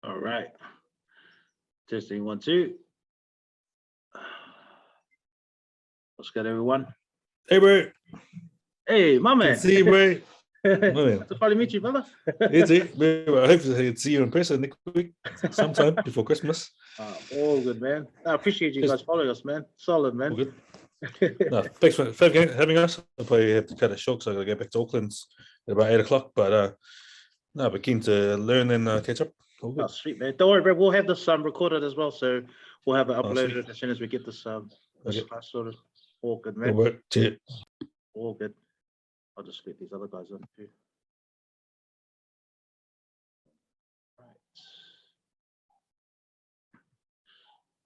All right. Testing 1, 2. What's good, everyone? Hey, bro. Hey, my man. Good to see you, bro. Man. Good to finally meet you, brother. It's it, bro. I hope to see you in person next week, sometime before Christmas. All good, man. I appreciate you guys following us, man. Solid, man. All good. No, thanks for having us. I'll probably have to cut it short, so I got to get back to Auckland at about 8 o'clock. But no, we're keen to learn and catch up. All good. Oh, sweet, man. Don't worry, bro. We'll have this recorded as well, so we'll have it uploaded Sweet. as soon as we get this Okay. class sorted. All good, man. All right. Cheers. All good. I'll just let these other guys in too.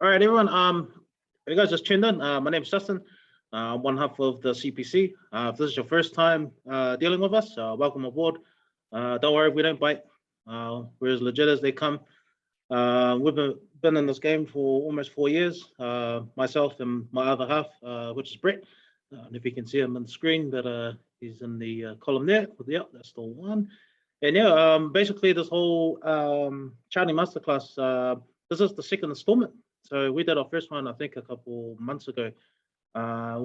All right, everyone. You guys just tuned in. My name is Justin. I'm one half of the CPC. If this is your first time dealing with us, welcome aboard. Don't worry, we don't bite. We're as legit as they come. We've been in this game for almost 4 years. Myself and my other half, which is Brett. If you can see him on the screen, but he's in the column there. Yep, that's the one. And yeah, basically this whole charting masterclass. This is the second installment. So we did our first one, I think, a couple months ago,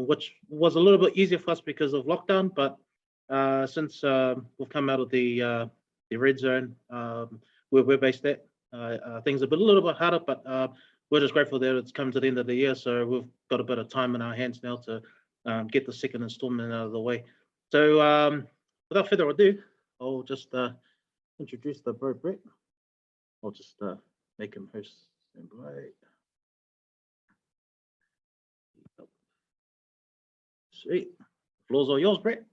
which was a little bit easier for us because of lockdown. But since we've come out of the red zone, where we're based at, things have been a little bit harder. But we're just grateful that it's come to the end of the year, so we've got a bit of time in our hands now to get the second installment out of the way. So without further ado, I'll just introduce the bro Brett. I'll just make him host. Right. Sweet. Floor's all yours, Brett.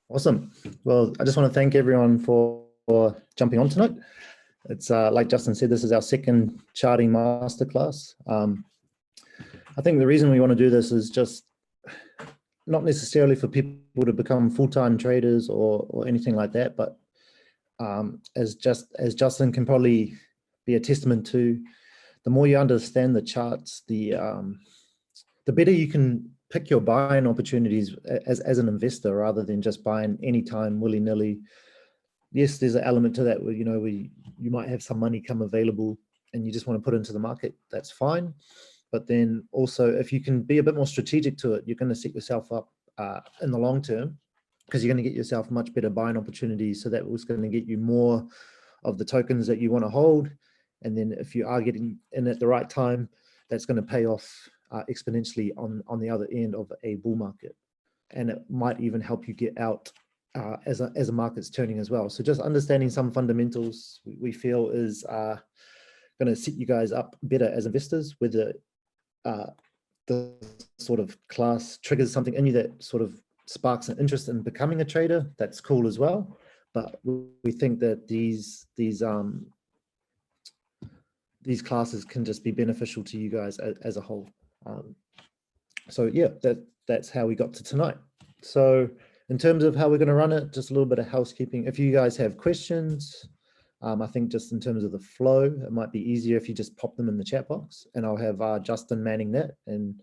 Awesome. Well, I just want to thank everyone for jumping on tonight. It's like Justin said, this is our second charting masterclass. I think the reason we want to do this is just not necessarily for people to become full-time traders or anything like that, but as Justin can probably be a testament to, the more you understand the charts, the better you can pick your buying opportunities as an investor rather than just buying anytime willy-nilly. Yes, there's an element to that where you might have some money come available and you just want to put into the market. That's fine. But then also, if you can be a bit more strategic to it, you're going to set yourself up in the long term, because you're going to get yourself much better buying opportunities. So that was going to get you more of the tokens that you want to hold. And then if you are getting in at the right time, that's going to pay off exponentially on the other end of a bull market. And it might even help you get out as a market's turning as well. So just understanding some fundamentals we feel is going to set you guys up better as investors, whether the sort of class triggers something in you that sort of sparks an interest in becoming a trader. That's cool as well. But we think that these classes can just be beneficial to you guys as a whole. So yeah, that's how we got to tonight. So in terms of how we're going to run it, just a little bit of housekeeping. If you guys have questions, I think just in terms of the flow, it might be easier if you just pop them in the chat box, and I'll have Justin manning that, and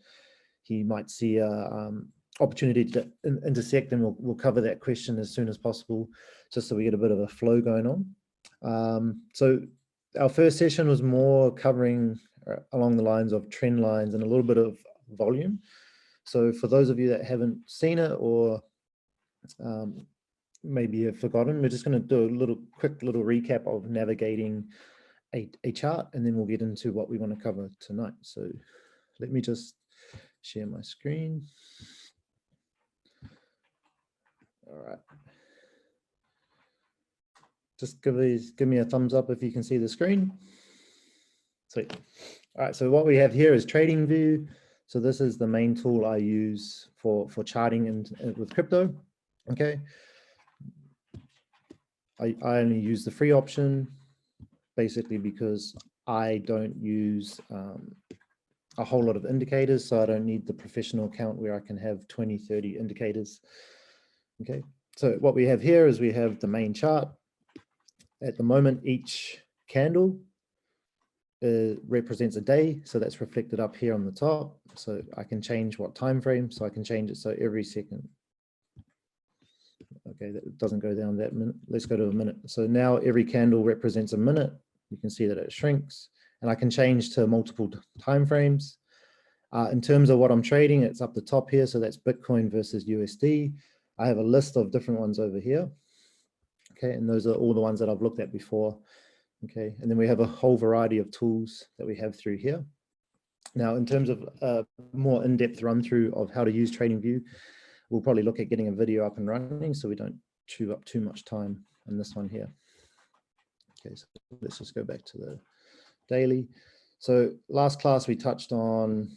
he might see an opportunity to intersect, and we'll cover that question as soon as possible, just so we get a bit of a flow going on. So our first session was more covering along the lines of trend lines and a little bit of volume. So for those of you that haven't seen it or maybe have forgotten, we're just going to do a quick little recap of navigating a chart, and then we'll get into what we want to cover tonight. So let me just share my screen. All right. Just give me a thumbs up if you can see the screen. Sweet. All right, so what we have here is Trading View. So this is the main tool I use for charting and with crypto. Okay. I only use the free option basically because I don't use a whole lot of indicators, so I don't need the professional account where I can have 20, 30 indicators. Okay, so what we have here is we have the main chart. At the moment, each candle represents a day, so that's reflected up here on the top. So I can change what time frame, so I can change it so every second. Okay, that doesn't go down that minute. Let's go to a minute. So now every candle represents a minute. You can see that it shrinks, and I can change to multiple time frames. In terms of what I'm trading, it's up the top here. So that's Bitcoin versus USD. I have a list of different ones over here. Okay, and those are all the ones that I've looked at before. Okay, and then we have a whole variety of tools that we have through here. Now, in terms of a more in-depth run through of how to use TradingView, we'll probably look at getting a video up and running so we don't chew up too much time on this one here. Okay, so let's just go back to the daily. So last class we touched on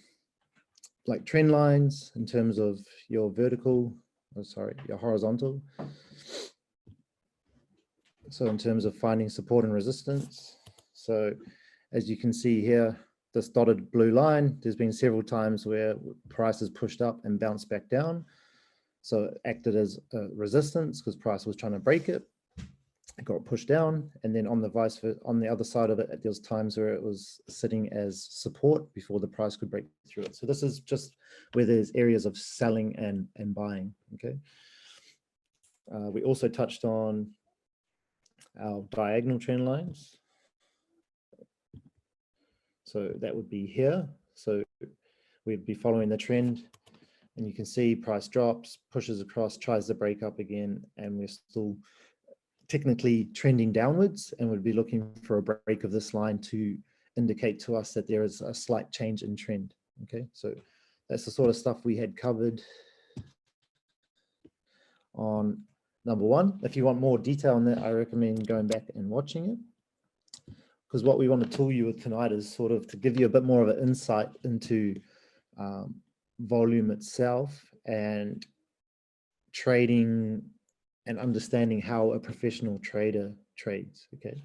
like trend lines in terms of your vertical, your horizontal. So in terms of finding support and resistance. So as you can see here, this dotted blue line, there's been several times where price has pushed up and bounced back down. So it acted as a resistance because price was trying to break it. It got pushed down, and then on the other side of it, there's times where it was sitting as support before the price could break through it. So this is just where there's areas of selling and buying. Okay. We also touched on our diagonal trend lines. So that would be here. So we'd be following the trend, and you can see price drops, pushes across, tries to break up again, and we're still technically trending downwards, and would be looking for a break of this line to indicate to us that there is a slight change in trend. Okay, so that's the sort of stuff we had covered on number one. If you want more detail on that, I recommend going back and watching it, because what we want to tool you with tonight is sort of to give you a bit more of an insight into volume itself and trading and understanding how a professional trader trades. Okay,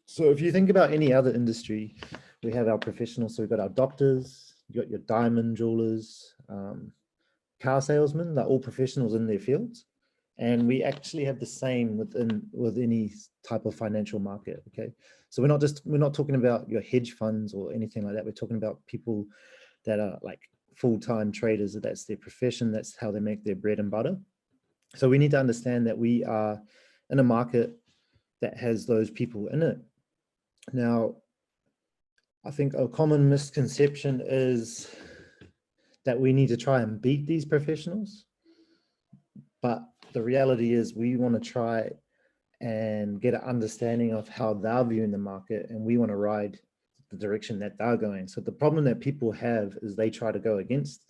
so if you think about any other industry, we have our professionals. So we've got our doctors, you got your diamond jewelers, car salesmen. They're all professionals in their fields, and we actually have the same with any type of financial market. Okay, so we're not talking about your hedge funds or anything like that. We're talking about people that are like full-time traders. That's their profession. That's how they make their bread and butter. So we need to understand that we are in a market that has those people in it. Now, I think a common misconception is that we need to try and beat these professionals. But the reality is we want to try and get an understanding of how they're viewing the market, and we want to ride the direction that they're going. So the problem that people have is they try to go against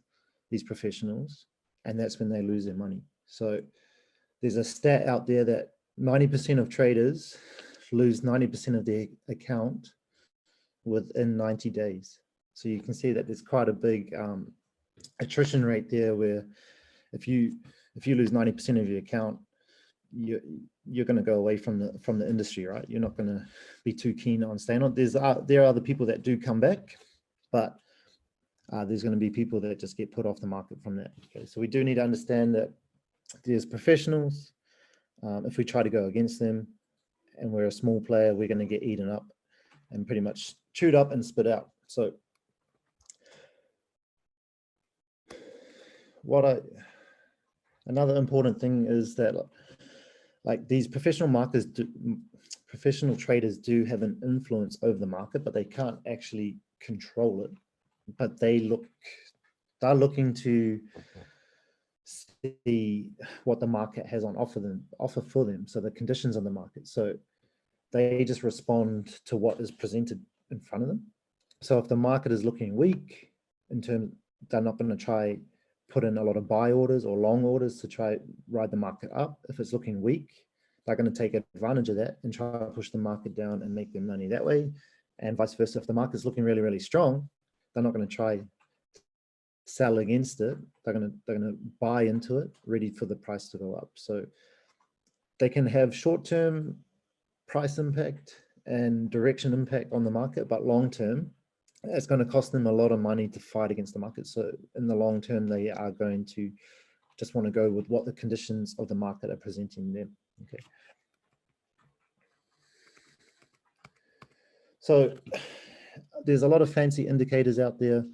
these professionals, and that's when they lose their money. So there's a stat out there that 90% of traders lose 90% of their account within 90 days. So you can see that there's quite a big attrition rate there, where if you lose 90% of your account, you're going to go away from the industry, right? You're not going to be too keen on staying on. There are other people that do come back, but there's going to be people that just get put off the market from that. Okay, so we do need to understand that there's professionals. If we try to go against them and we're a small player, we're going to get eaten up and pretty much chewed up and spit out. So another important thing is that like these professional traders do have an influence over the market, but they can't actually control it. But they're looking to see what the market has on offer for them. So the conditions of the market. So they just respond to what is presented in front of them. So if the market is looking weak, they're not going to try put in a lot of buy orders or long orders to try ride the market up. If it's looking weak, they're going to take advantage of that and try to push the market down and make their money that way. And vice versa. If the market's looking really, really strong, they're not going to try sell against it. They're going to buy into it, ready for the price to go up. So they can have short-term price impact and direction impact on the market, but long-term, it's going to cost them a lot of money to fight against the market. So in the long term, they are going to just want to go with what the conditions of the market are presenting them. Okay. So there's a lot of fancy indicators out there.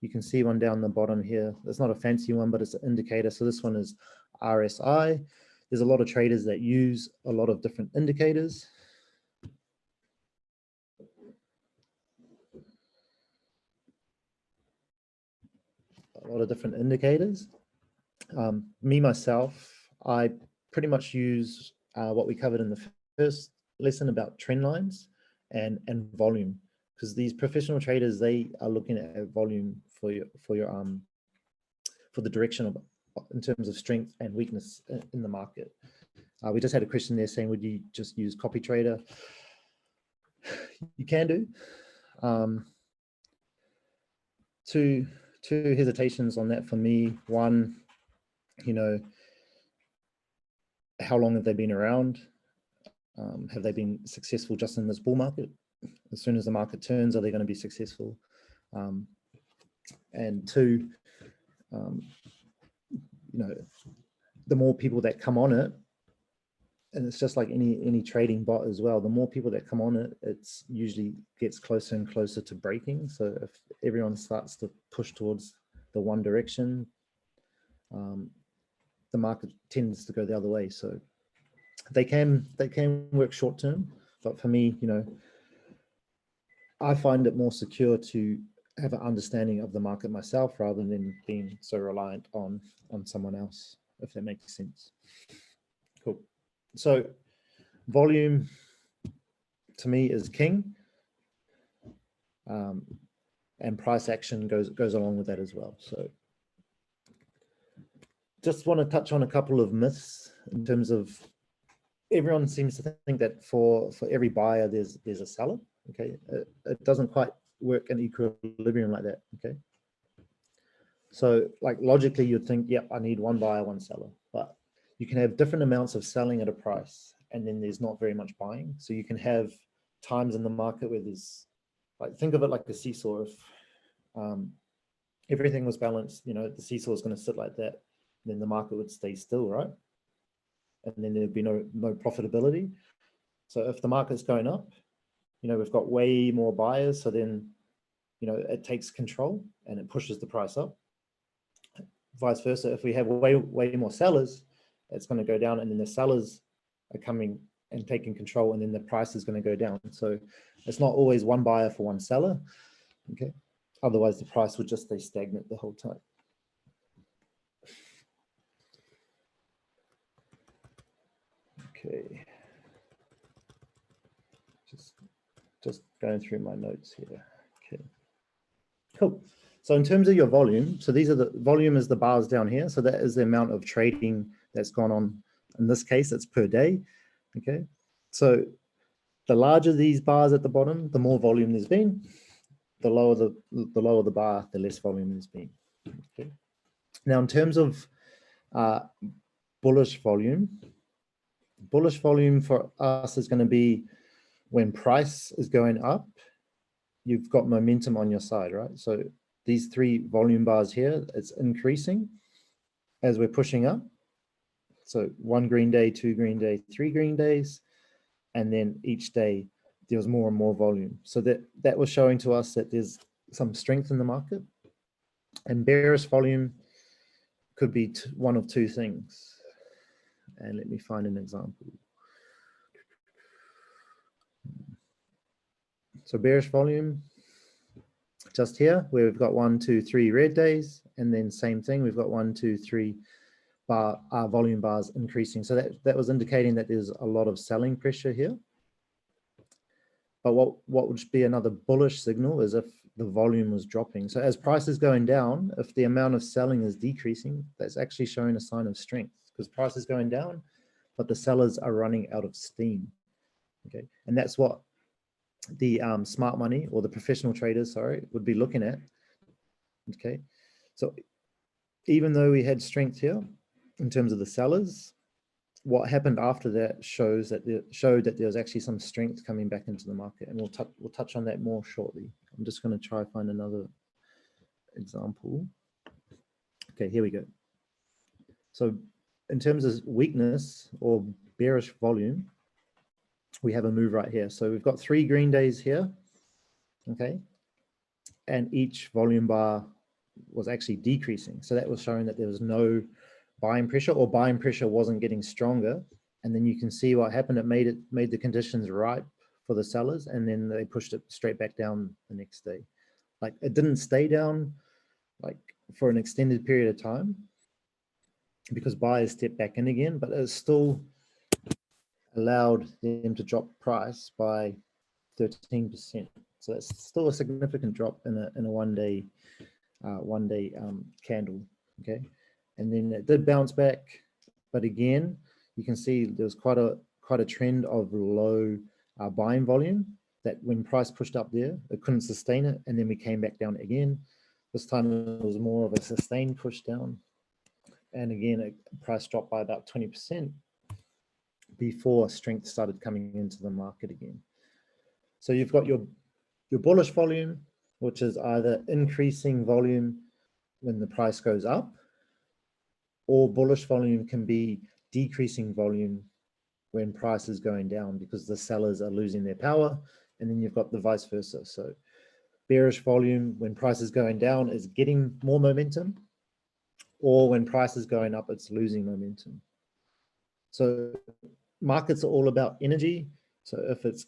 You can see one down the bottom here. It's not a fancy one, but it's an indicator. So this one is RSI. there's a lot of traders that use a lot of different indicators. Me, myself, I pretty much use what we covered in the first lesson about trend lines and volume, because these professional traders, they are looking at volume for the direction of in terms of strength and weakness in the market. We just had a question there saying, would you just use copy trader? You can do. Two hesitations on that for me. One, how long have they been around? Have they been successful just in this bull market? As soon as the market turns, are they going to be successful? And two, the more people that come on it, and it's just like any trading bot as well, the more people that come on it, it's usually gets closer and closer to breaking. So if everyone starts to push towards the one direction, the market tends to go the other way. So they can work short term, but for me, I find it more secure to have an understanding of the market myself rather than being so reliant on someone else, if that makes sense. Cool. So volume to me is king, and price action goes along with that as well. So just want to touch on a couple of myths in terms of, everyone seems to think that for every buyer there's a seller. Okay, it doesn't quite work in equilibrium like that. Okay, so like logically you'd think, yeah, I need one buyer, one seller, but you can have different amounts of selling at a price and then there's not very much buying. So you can have times in the market where there's, like, think of it like a seesaw. If everything was balanced, the seesaw is going to sit like that, then the market would stay still, right? And then there'd be no profitability. So if the market's going up, we've got way more buyers, so then it takes control and it pushes the price up. Vice versa, if we have way more sellers, it's going to go down, and then the sellers are coming and taking control, and then the price is going to go down. So it's not always one buyer for one seller. Okay, otherwise the price would just stay stagnant the whole time. Okay, just going through my notes here. Okay, cool. So in terms of your volume, so these are the volume is the bars down here. So that is the amount of trading that's gone on. In this case, it's per day. Okay, so the larger these bars at the bottom, the more volume there's been. The lower the bar, the less volume there's been. Okay. Now in terms of bullish volume for us is going to be when price is going up, you've got momentum on your side, right? So these three volume bars here, it's increasing as we're pushing up. So 1 green day, 2 green day, 3 green days, and then each day there's more and more volume. So that was showing to us that there's some strength in the market. And bearish volume could be one of two things. And let me find an example. So bearish volume, just here, where we've got 1, 2, 3 red days, and then same thing, we've got 1, 2, 3 volume bars increasing. So that was indicating that there's a lot of selling pressure here. But what would be another bullish signal is if the volume was dropping. So as price is going down, if the amount of selling is decreasing, that's actually showing a sign of strength, because price is going down, but the sellers are running out of steam. Okay, and that's what the smart money, or the professional traders, sorry, would be looking at. Okay, so even though we had strength here in terms of the sellers, what happened after that showed that there was actually some strength coming back into the market, and we'll touch on that more shortly. I'm just going to try find another example. Okay, here we go. So in terms of weakness or bearish volume, we have a move right here. So we've got 3 green days here, okay, and each volume bar was actually decreasing. So that was showing that there was no buying pressure, or buying pressure wasn't getting stronger. And then you can see what happened. It made the conditions ripe for the sellers, and then they pushed it straight back down the next day. Like, it didn't stay down like for an extended period of time because buyers stepped back in again, but it still allowed them to drop price by 13%. So that's still a significant drop in a one day candle. Okay, and then it did bounce back, but again, you can see there's quite a trend of low buying volume, that when price pushed up there, it couldn't sustain it, and then we came back down again. This time it was more of a sustained push down, and again, price dropped by about 20% before strength started coming into the market again. So you've got your bullish volume, which is either increasing volume when the price goes up, or bullish volume can be decreasing volume when price is going down because the sellers are losing their power. And then you've got the vice versa. So bearish volume when price is going down is getting more momentum, or when price is going up, it's losing momentum. So markets are all about energy. So if it's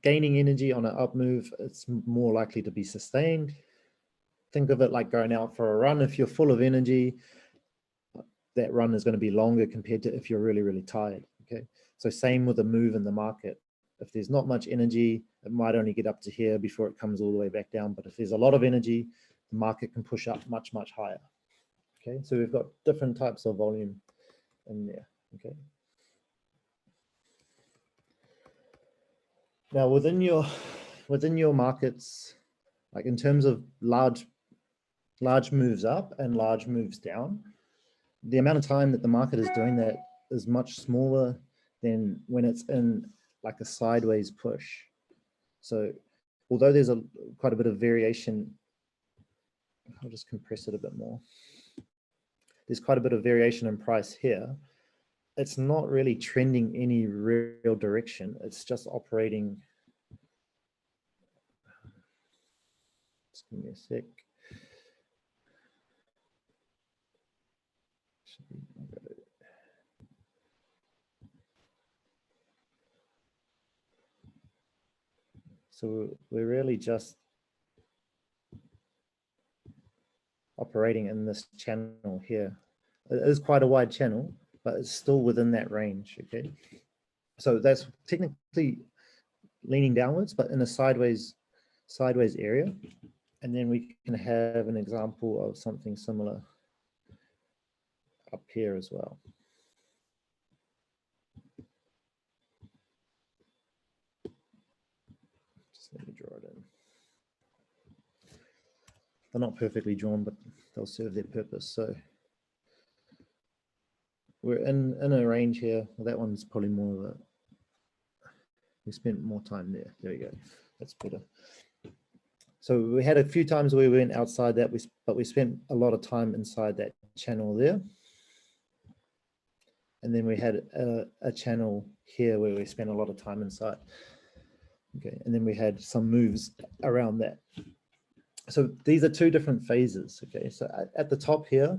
gaining energy on an up move, it's more likely to be sustained. Think of it like going out for a run. If you're full of energy, that run is going to be longer compared to if you're really, really tired. Okay, so same with a move in the market. If there's not much energy, it might only get up to here before it comes all the way back down. But if there's a lot of energy, the market can push up much, much higher. Okay, so we've got different types of volume in there. Okay. Now within your markets, like in terms of large moves up and large moves down, the amount of time that the market is doing that is much smaller than when it's in like a sideways push. So although there's quite a bit of variation, I'll just compress it a bit more. There's quite a bit of variation in price here. It's not really trending any real direction. It's just operating. Just give me a sec. So we're really just operating in this channel here. It is quite a wide channel, but it's still within that range. Okay, so that's technically leaning downwards, but in a sideways area. And then we can have an example of something similar up here as well. Just let me draw it in. They're not perfectly drawn, but they'll serve their purpose. So we're in a range here. Well, that one's probably more of a, we spent more time there. There we go. That's better. So we had a few times where we went outside that, but we spent a lot of time inside that channel there. And then we had a channel here where we spent a lot of time inside. Okay, and then we had some moves around that. So these are two different phases. Okay, so at the top here,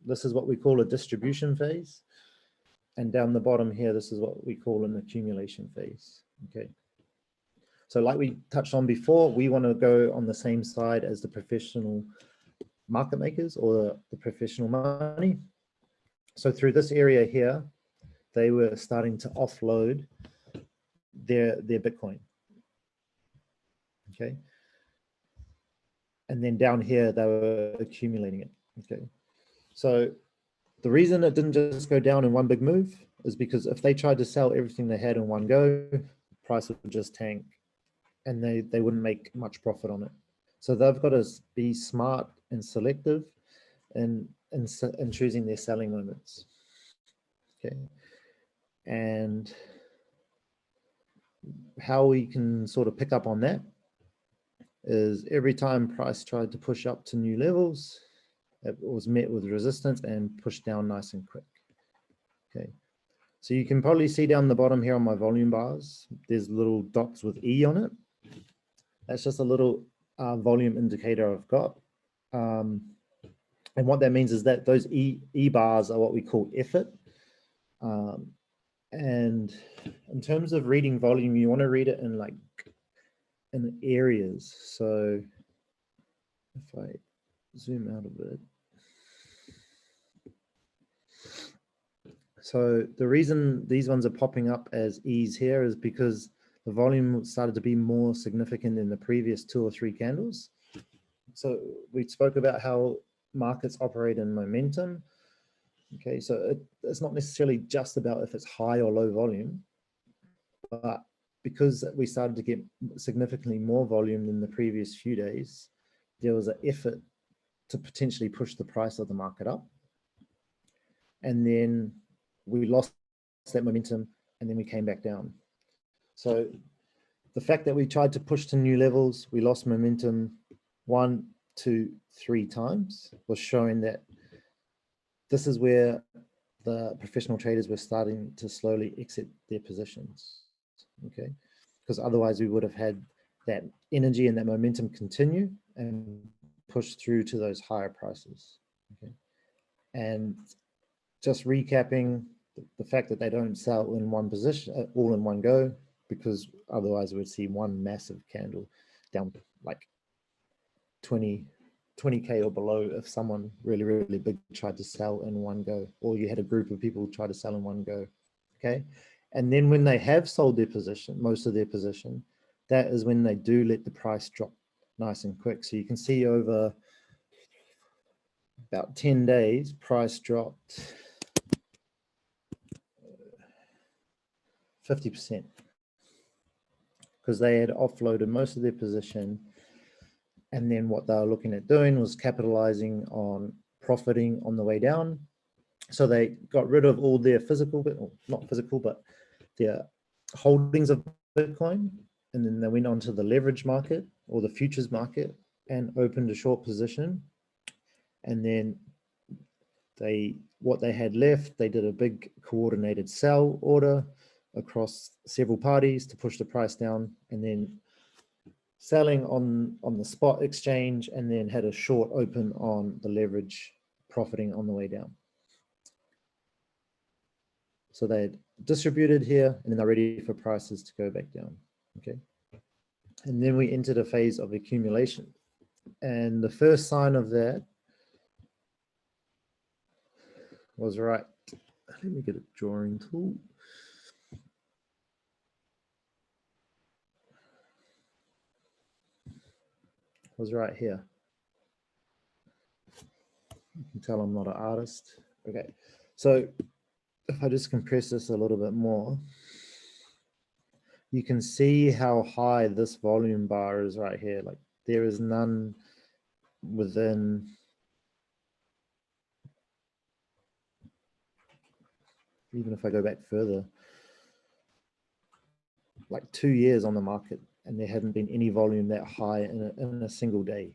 this is what we call a distribution phase. And down the bottom here, this is what we call an accumulation phase. Okay. So like we touched on before, we want to go on the same side as the professional market makers or the professional money. So through this area here, they were starting to offload their Bitcoin. Okay. And then down here, they were accumulating it. Okay. So the reason it didn't just go down in one big move is because if they tried to sell everything they had in one go, the price would just tank and they wouldn't make much profit on it. So they've got to be smart and selective in choosing their selling moments. Okay. And how we can sort of pick up on that is every time price tried to push up to new levels, it was met with resistance and pushed down nice and quick. Okay. So you can probably see down the bottom here on my volume bars, there's little dots with E on it. That's just a little volume indicator I've got. And what that means is that those E bars are what we call effort. And in terms of reading volume, you want to read it in areas. So if I zoom out a bit. So the reason these ones are popping up as E's here is because the volume started to be more significant in the previous 2 or 3 candles. So we spoke about how markets operate in momentum. Okay, so it's not necessarily just about if it's high or low volume, but because we started to get significantly more volume than the previous few days, there was an effort to potentially push the price of the market up. And then we lost that momentum and then we came back down. So the fact that we tried to push to new levels, we lost momentum 1, 2, 3 times was showing that this is where the professional traders were starting to slowly exit their positions, okay? Because otherwise we would have had that energy and that momentum continue and push through to those higher prices, okay? And just recapping the fact that they don't sell in one position, all in one go, because otherwise we'd see one massive candle down like 20K or below if someone really, really big tried to sell in one go, or you had a group of people try to sell in one go, okay? And then when they have sold their position, most of their position, that is when they do let the price drop nice and quick. So you can see over about 10 days, price dropped 50% because they had offloaded most of their position. And then what they were looking at doing was capitalizing on profiting on the way down. So they got rid of all their physical, or not physical, but their holdings of Bitcoin. And then they went onto the leverage market or the futures market and opened a short position. And then what they had left, they did a big coordinated sell order across several parties to push the price down, and then selling on the spot exchange, and then had a short open on the leverage, profiting on the way down. So they had distributed here, and then they're ready for prices to go back down, okay? And then we entered a phase of accumulation. And the first sign of that was right. Let me get a drawing tool. Was right here. You can tell I'm not an artist. Okay, so if I just compress this a little bit more, you can see how high this volume bar is right here. Like there is none within even if I go back further, like 2 years on the market, and there hadn't been any volume that high in a single day.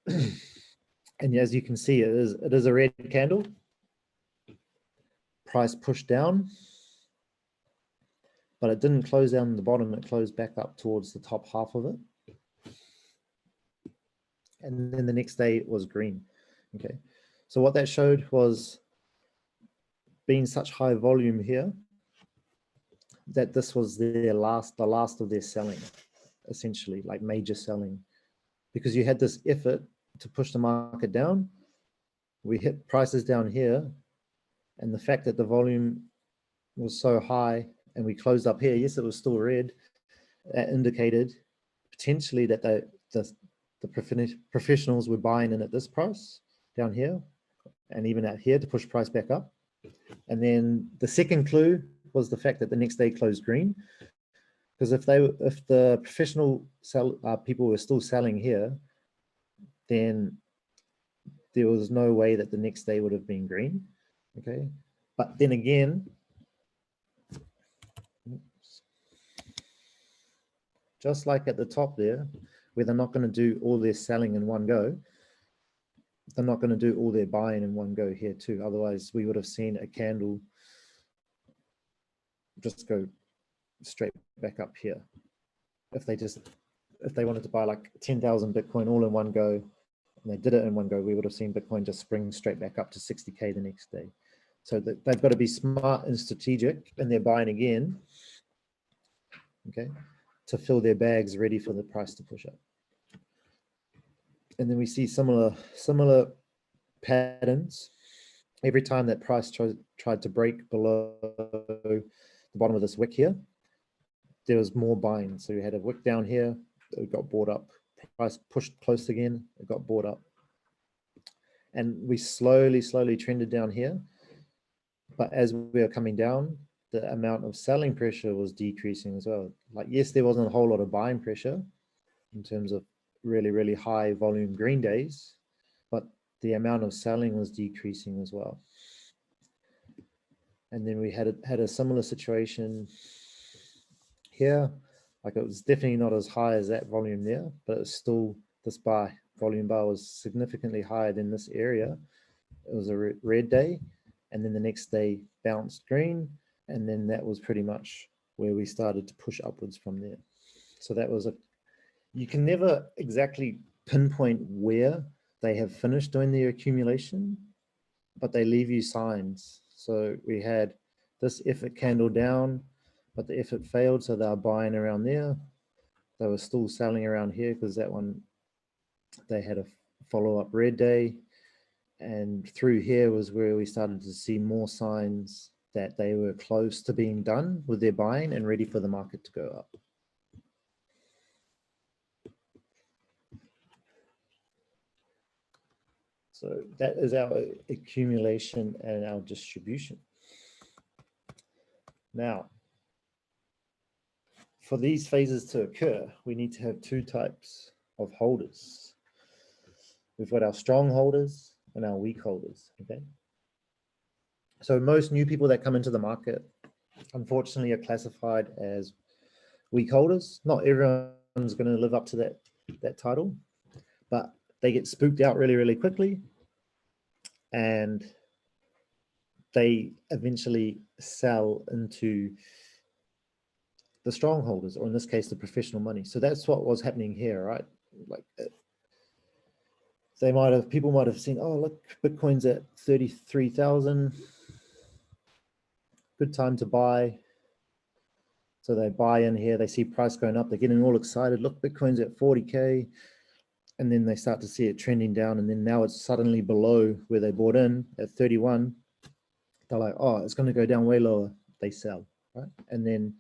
And as you can see, it is a red candle. Price pushed down, but it didn't close down the bottom. It closed back up towards the top half of it. And then the next day it was green. Okay, so what that showed was being such high volume here, that this was the last of their selling, essentially, like major selling, because you had this effort to push the market down. We hit prices down here, and the fact that the volume was so high and we closed up here, yes, it was still red, that indicated potentially that the professionals were buying in at this price down here, and even out here to push price back up. And then the second clue was the fact that the next day closed green, because if the professional people were still selling here, then there was no way that the next day would have been green. Okay, but then again, just like at the top there, where they're not going to do all their selling in one go, they're not going to do all their buying in one go here too. Otherwise, we would have seen a candle just go straight back up here. If they wanted to buy like 10,000 Bitcoin all in one go, and they did it in one go, we would have seen Bitcoin just spring straight back up to 60K the next day. So they've got to be smart and strategic, and they're buying again, okay, to fill their bags ready for the price to push up. And then we see similar patterns. Every time that price tried to break below the bottom of this wick here, there was more buying. So we had a wick down here, it got bought up. Price pushed close again, it got bought up. And we slowly trended down here. But as we are coming down, the amount of selling pressure was decreasing as well. Like, yes, there wasn't a whole lot of buying pressure in terms of really high volume green days, but the amount of selling was decreasing as well. And then we had a similar situation here. Like, it was definitely not as high as that volume there, but it's still, this volume bar was significantly higher than this area. It was a red day, and then the next day bounced green, and then that was pretty much where we started to push upwards from there. So that was you can never exactly pinpoint where they have finished doing their accumulation, but they leave you signs. So we had this effort candle down, but the effort failed, so they were buying around there. They were still selling around here because that one, they had a follow-up red day. And through here was where we started to see more signs that they were close to being done with their buying and ready for the market to go up. So that is our accumulation and our distribution. Now, for these phases to occur, we need to have two types of holders. We've got our strong holders and our weak holders, okay? So most new people that come into the market, unfortunately, are classified as weak holders. Not everyone's going to live up to that title, but they get spooked out really quickly, and they eventually sell into the strongholders, or in this case, the professional money. So that's what was happening here, right? Like, people might have seen, oh, look, Bitcoin's at 33,000. Good time to buy. So they buy in here, they see price going up, they're getting all excited. Look, Bitcoin's at 40K. And then they start to see it trending down. And then now it's suddenly below where they bought in at 31. They're like, oh, it's going to go down way lower. They sell, right? And then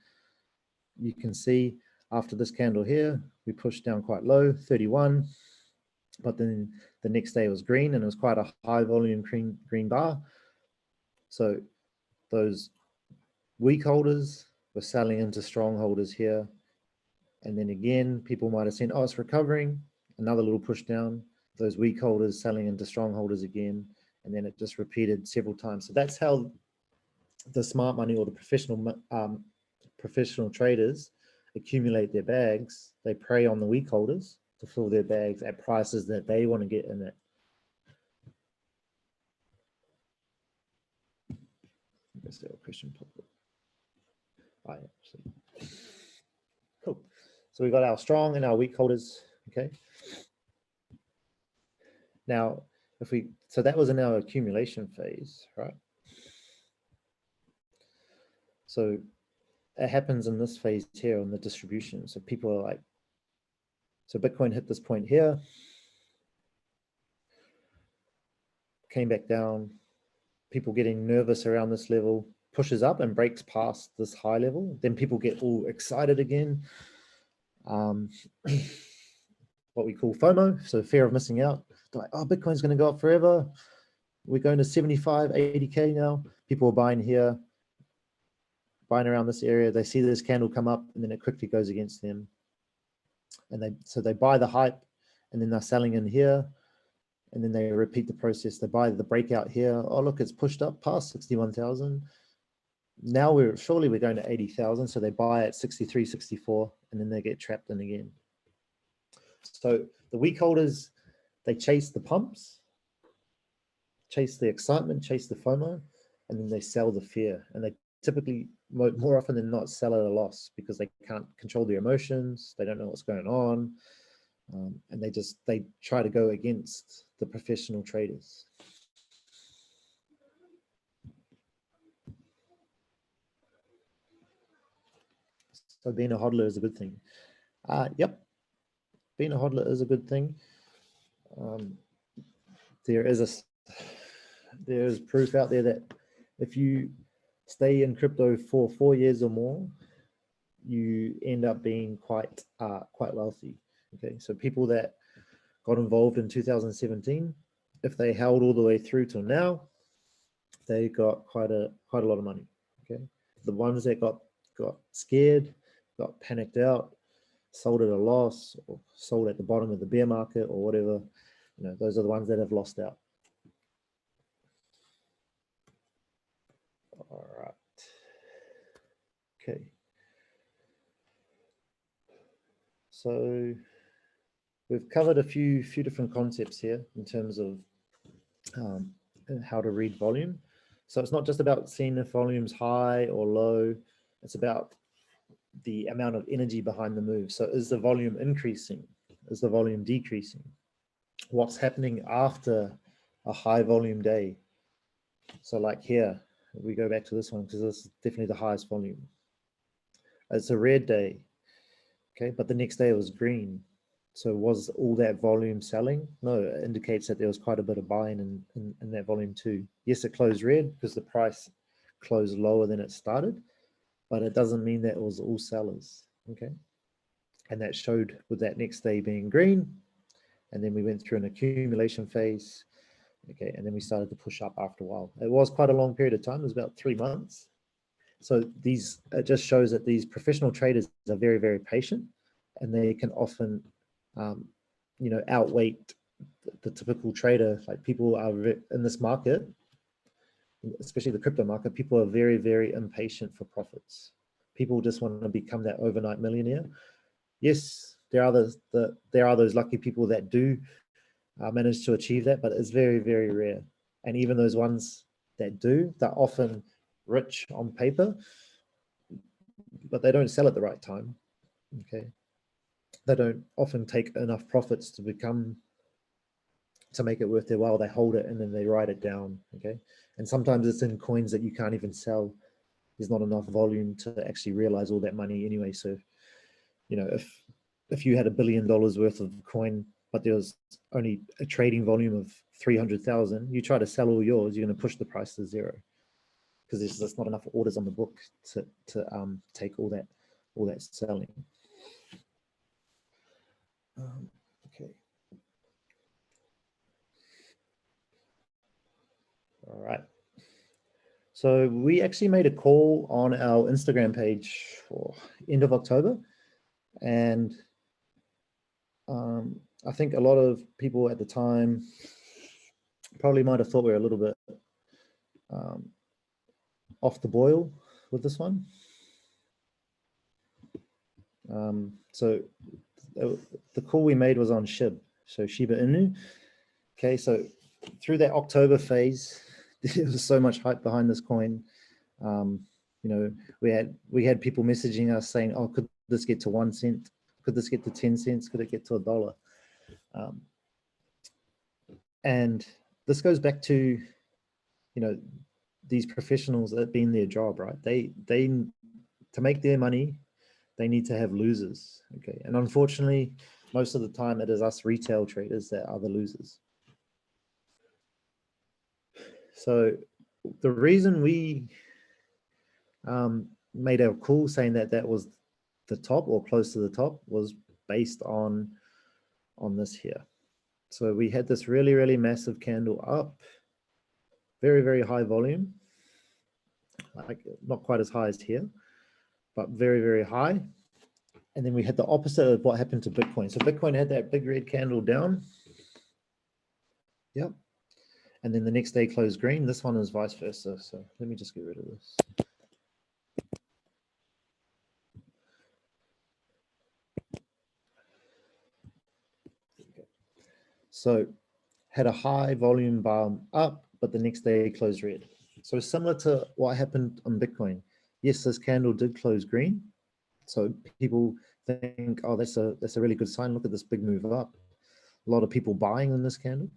you can see after this candle here, we pushed down quite low, 31. But then the next day was green, and it was quite a high volume green bar. So those weak holders were selling into strong holders here. And then again, people might have seen, oh, it's recovering. Another little push down. Those weak holders selling into strong holders again. And then it just repeated several times. So that's how the smart money, or the professional traders, accumulate their bags. They prey on the weak holders to fill their bags at prices that they want to get in it. Is there a question? Oh, yeah. Cool. So we got our strong and our weak holders. Okay. Now, so that was in our accumulation phase, right? So it happens in this phase here on the distribution. So people are like, so Bitcoin hit this point here, came back down, people getting nervous around this level, pushes up and breaks past this high level. Then people get all excited again. What we call FOMO, so fear of missing out. They're like, oh, Bitcoin's going to go up forever. We're going to 75, 80K now. People are buying here, buying around this area. They see this candle come up, and then it quickly goes against them. And so they buy the hype, and then they're selling in here, and then they repeat the process. They buy the breakout here. Oh, look, it's pushed up past 61,000. Now surely we're going to 80,000. So they buy at 63, 64, and then they get trapped in again. So the weak holders, they chase the pumps, chase the excitement, chase the FOMO, and then they sell the fear. And they typically, more often than not, sell at a loss because they can't control their emotions. They don't know what's going on. And they try to go against the professional traders. So being a hodler is a good thing. Yep, being a hodler is a good thing. There is proof out there that if you stay in crypto for 4 years or more, you end up being quite wealthy. Okay, so people that got involved in 2017, if they held all the way through till now, they got quite a lot of money. Okay, the ones that got scared, got panicked out, sold at a loss, or sold at the bottom of the bear market or whatever, those are the ones that have lost out. All right. Okay. So we've covered a few different concepts here in terms of how to read volume. So it's not just about seeing if volume's high or low. It's about the amount of energy behind the move. So is the volume increasing? Is the volume decreasing? What's happening after a high volume day? So like here, we go back to this one because this is definitely the highest volume. It's a red day, okay, but the next day it was green. So was all that volume selling? No, it indicates that there was quite a bit of buying in that volume too. Yes, it closed red because the price closed lower than it started, but it doesn't mean that it was all sellers, okay? And that showed with that next day being green, and then we went through an accumulation phase, okay, and then we started to push up after a while. It was quite a long period of time, it was about 3 months. So it just shows that these professional traders are very, very patient, and they can often, outweight the typical trader. Like people are in this market, especially the crypto market, people are very, very impatient for profits. People just want to become that overnight millionaire. Yes, there are those lucky people that do manage to achieve that, but it's very, very rare. And even those ones that do, they're often rich on paper, but they don't sell at the right time. Okay, they don't often take enough profits to make it worth their while. They hold it and then they write it down. Okay, and sometimes it's in coins that you can't even sell. There's not enough volume to actually realize all that money anyway. So, if you had $1 billion worth of coin, but there was only a trading volume of 300,000, you try to sell all yours, you're going to push the price to zero because there's just not enough orders on the book to take all that selling. Okay. All right. So we actually made a call on our Instagram page for end of October, and I think a lot of people at the time probably might have thought we were a little bit off the boil with this one. So the call we made was on SHIB, so Shiba Inu. Okay, so through that October phase, there was so much hype behind this coin. We had people messaging us saying, "Oh, could this get to 1 cent? Could this get to 10 cents? Could it get to $1?" And this goes back to, these professionals that being their job, right? They to make their money, they need to have losers. Okay, and unfortunately, most of the time it is us retail traders that are the losers. So the reason we made our call saying that was the top or close to the top was based on this here. So we had this really, really massive candle up, very, very high volume, like not quite as high as here, but very, very high. And then we had the opposite of what happened to Bitcoin. So Bitcoin had that big red candle down. Yep. And then the next day closed green. This one is vice versa. So let me just get rid of this. So had a high volume bomb up, but the next day closed red. So similar to what happened on Bitcoin. Yes, this candle did close green. So people think, oh, that's a really good sign. Look at this big move up. A lot of people buying in this candle.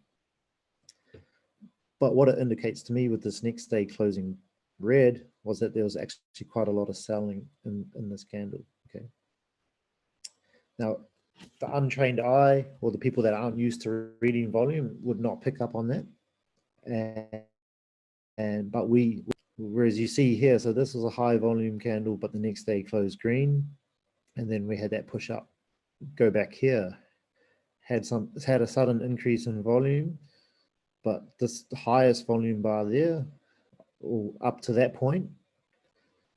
But what it indicates to me with this next day closing red was that there was actually quite a lot of selling in this candle. Okay. Now, the untrained eye or the people that aren't used to reading volume would not pick up on that. But whereas you see here, so this was a high volume candle, but the next day closed green, and then we had that push up. Go back here, had a sudden increase in volume, but this highest volume bar there, or up to that point,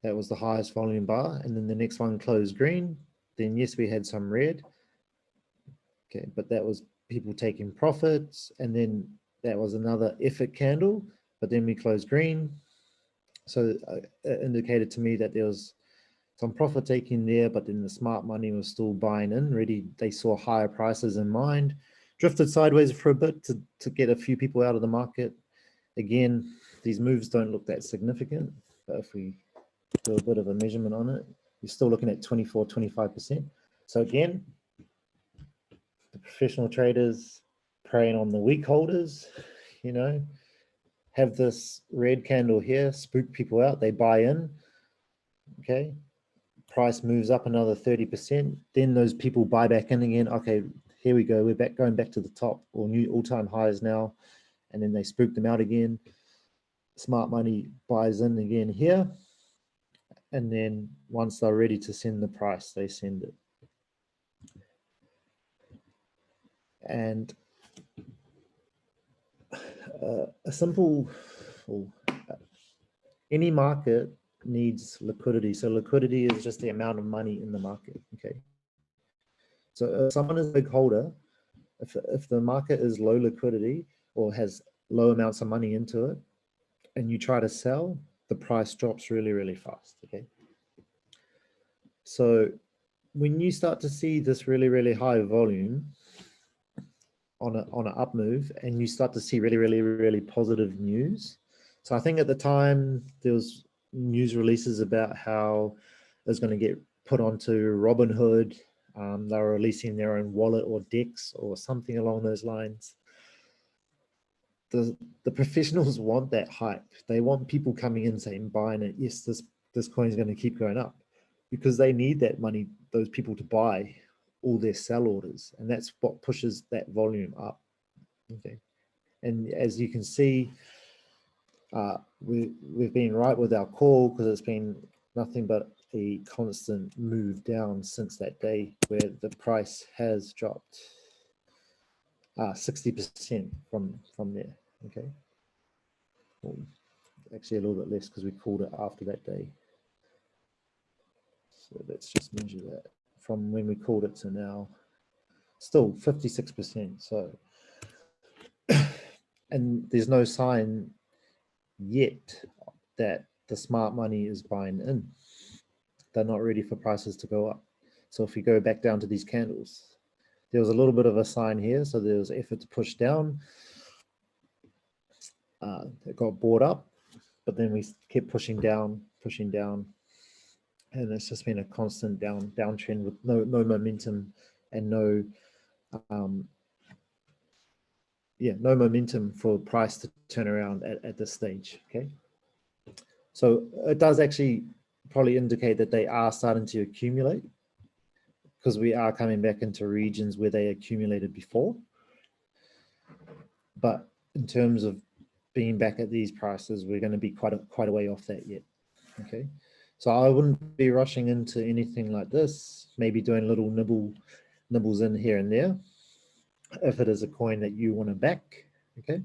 that was the highest volume bar, and then the next one closed green. Then yes, we had some red. Okay, but that was people taking profits, and then that was another effort candle, but then we closed green. So it indicated to me that there was some profit taking there, but then the smart money was still buying in. Ready, they saw higher prices in mind, drifted sideways for a bit to get a few people out of the market. Again, these moves don't look that significant, but if we do a bit of a measurement on it, you're still looking at 24, 25%. So again, the professional traders preying on the weak holders, you know, have this red candle here, spook people out, they buy in, okay, price moves up another 30%, then those people buy back in again. Okay, here we go, we're going back to the top, or new all-time highs now, and then they spook them out again. Smart money buys in again here, and then once they're ready to send the price, they send it. And a simple, any market needs liquidity. So liquidity is just the amount of money in the market. Okay. So if someone is a big holder, if the market is low liquidity or has low amounts of money into it, and you try to sell, the price drops really, really fast. Okay. So when you start to see this really, really high volume on an up move, and you start to see really, really, really positive news. So I think at the time there was news releases about how it was going to get put onto Robinhood. They were releasing their own wallet or DEX or something along those lines. The professionals want that hype. They want people coming in saying, buying it. Yes, this coin is going to keep going up, because they need that money, those people, to buy all their sell orders, and that's what pushes that volume up. Okay, and as you can see, we've been right with our call, because it's been nothing but a constant move down since that day, where the price has dropped 60% from there. Okay, well, actually a little bit less, because we called it after that day. So let's just measure that from when we called it to now. Still 56%. So, and there's no sign yet that the smart money is buying in. They're not ready for prices to go up. So if we go back down to these candles, there was a little bit of a sign here. So there was effort to push down. It got bought up, but then we kept pushing down, and it's just been a constant downtrend with no momentum and no momentum for price to turn around at this stage. Okay, so it does actually probably indicate that they are starting to accumulate, because we are coming back into regions where they accumulated before. But in terms of being back at these prices, we're going to be quite a way off that yet. Okay, so I wouldn't be rushing into anything like this. Maybe doing little nibbles in here and there, if it is a coin that you want to back. Okay,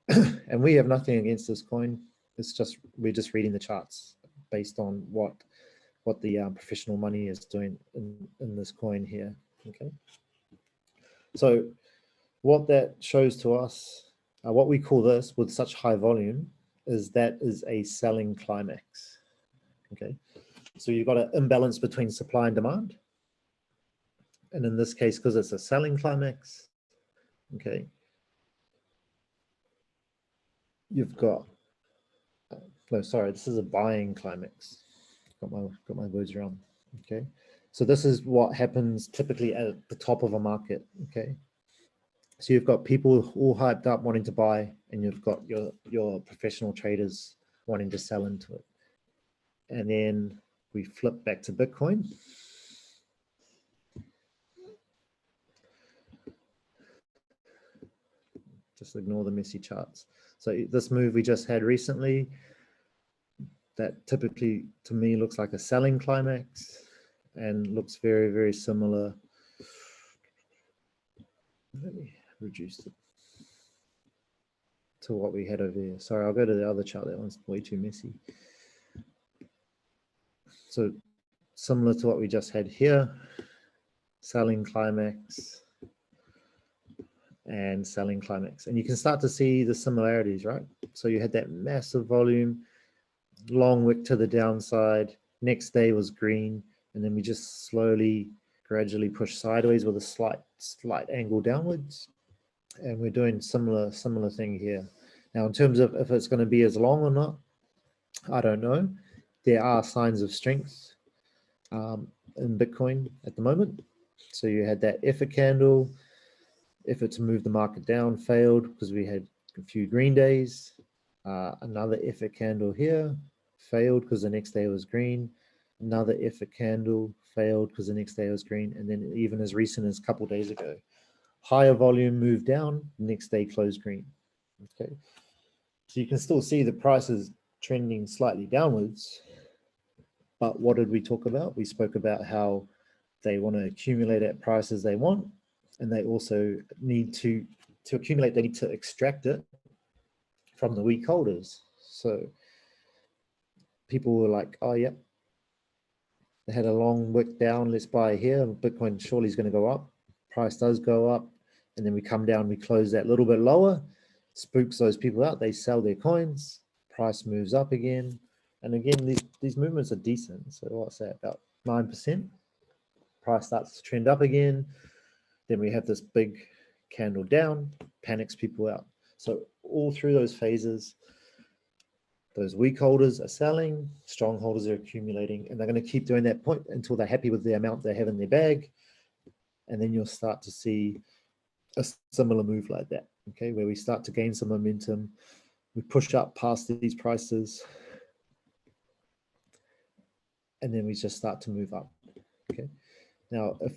and we have nothing against this coin. It's just, we're just reading the charts based on what the professional money is doing in this coin here. Okay, so what that shows to us, what we call this with such high volume, is that is a selling climax. Okay, so you've got an imbalance between supply and demand, and in this case, because it's a selling climax, okay, you've got no, sorry, this is a buying climax. Got my words wrong. Okay, So this is what happens typically at the top of a market, okay? So you've got people all hyped up wanting to buy, and you've got your professional traders wanting to sell into it. And then we flip back to Bitcoin. Just ignore the messy charts. So this move we just had recently, that typically to me looks like a selling climax and looks very, very similar. Let me reduce it to what we had over here. Sorry, I'll go to the other chart. That one's way too messy. So similar to what we just had here, selling climax and selling climax. And you can start to see the similarities, right? So you had that massive volume, long wick to the downside. Next day was green. And then we just slowly, gradually push sideways with a slight angle downwards. And we're doing similar thing here. Now, in terms of if it's going to be as long or not, I don't know. There are signs of strength in Bitcoin at the moment. So you had that effort candle, effort to move the market down, failed because we had a few green days. Another effort candle here, failed because the next day was green. Another effort candle, failed because the next day was green. And then even as recent as a couple days ago, higher volume moved down, next day closed green. Okay, so you can still see the prices trending slightly downwards. But what did we talk about? We spoke about how they want to accumulate at prices they want, and they also need to accumulate, they need to extract it from the weak holders. So people were like, oh, yeah, they had a long wick down, let's buy here. Bitcoin surely is going to go up. Price does go up. And then we come down, we close that a little bit lower, spooks those people out. They sell their coins, price moves up again. And again, these movements are decent. So what's that, about 9%? Price starts to trend up again. Then we have this big candle down, panics people out. So all through those phases, those weak holders are selling, strong holders are accumulating, and they're going to keep doing that point until they're happy with the amount they have in their bag. And then you'll start to see a similar move like that, okay, where we start to gain some momentum. We push up past these prices, and then we just start to move up, okay? Now, if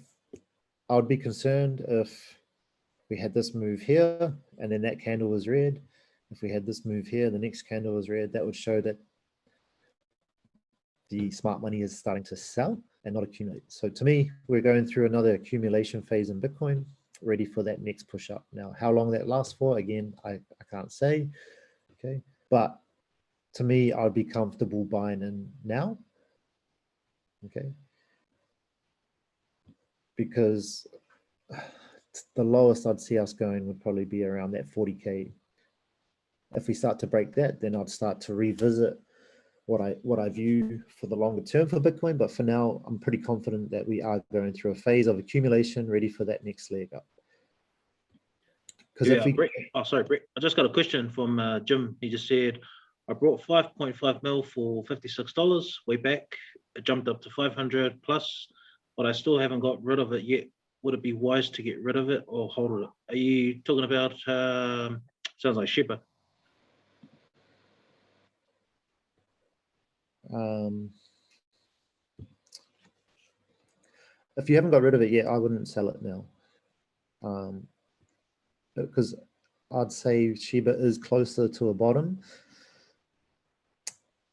I would be concerned if we had this move here, and then that candle was red. If we had this move here, the next candle was red, that would show that the smart money is starting to sell and not accumulate. So to me, we're going through another accumulation phase in Bitcoin, ready for that next push up. Now, how long that lasts for, again, I can't say, okay? But to me, I'd be comfortable buying in now, okay? Because the lowest I'd see us going would probably be around that 40K. If we start to break that, then I'd start to revisit what I view for the longer term for Bitcoin. But for now, I'm pretty confident that we are going through a phase of accumulation, ready for that next leg up. Because yeah, Brett, oh, sorry, Brett. I just got a question from Jim. He just said, I brought 5.5 mil for $56 way back. It jumped up to 500 plus, but I still haven't got rid of it yet. Would it be wise to get rid of it or hold it? Are you talking about, sounds like Shepard? If you haven't got rid of it yet, I wouldn't sell it now. Because I'd say Shiba is closer to a bottom,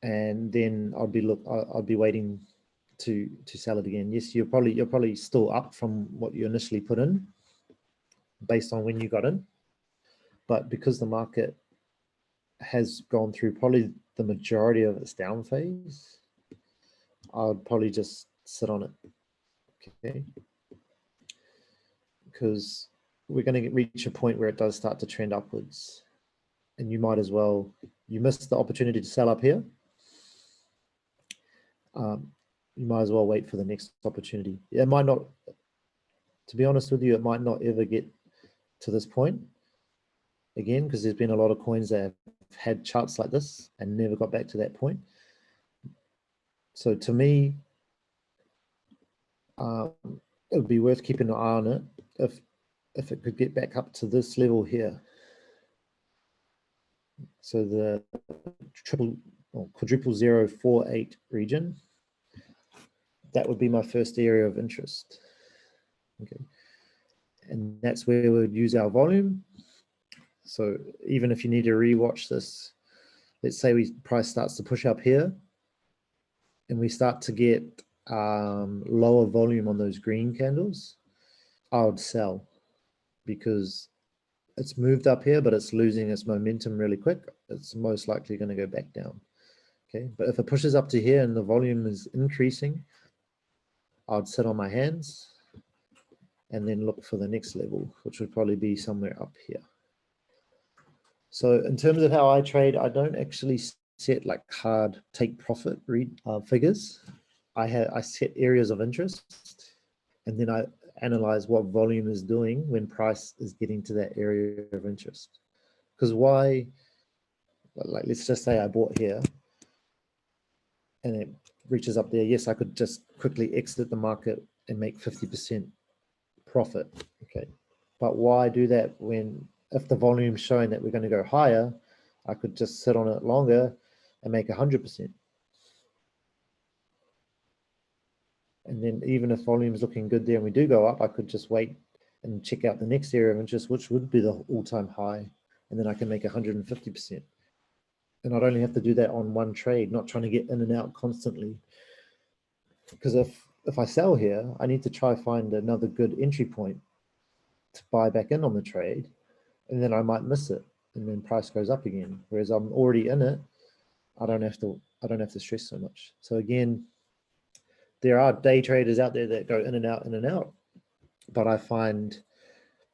and then I'd be waiting to sell it again. Yes, you're probably still up from what you initially put in, based on when you got in, but because the market has gone through probably the majority of its down phase, I would probably just sit on it, okay? Because we're going to reach a point where it does start to trend upwards, and you might as well, you missed the opportunity to sell up here. You might as well wait for the next opportunity. It might not, to be honest with you, it might not ever get to this point again, because there's been a lot of coins that have had charts like this and never got back to that point. So to me, it would be worth keeping an eye on it if it could get back up to this level here. So the triple or quadruple 048 region, that would be my first area of interest. Okay, and that's where we would use our volume. So even if you need to rewatch this, let's say price starts to push up here, and we start to get lower volume on those green candles, I would sell, because it's moved up here, but it's losing its momentum really quick. It's most likely going to go back down. Okay, but if it pushes up to here and the volume is increasing, I'd sit on my hands and then look for the next level, which would probably be somewhere up here. So in terms of how I trade, I don't actually set like hard take profit figures. I set areas of interest, and then I analyze what volume is doing when price is getting to that area of interest. Because why, like, let's just say I bought here and it reaches up there. Yes, I could just quickly exit the market and make 50% profit. Okay, but why do that when, if the volume's showing that we're going to go higher, I could just sit on it longer and make 100%. And then even if volume is looking good there and we do go up, I could just wait and check out the next area of interest, which would be the all-time high. And then I can make 150%. And I'd only have to do that on one trade, not trying to get in and out constantly. Because if I sell here, I need to try find another good entry point to buy back in on the trade, and then I might miss it, and then price goes up again. Whereas I'm already in it, I don't have to stress so much. So again, there are day traders out there that go in and out, but I find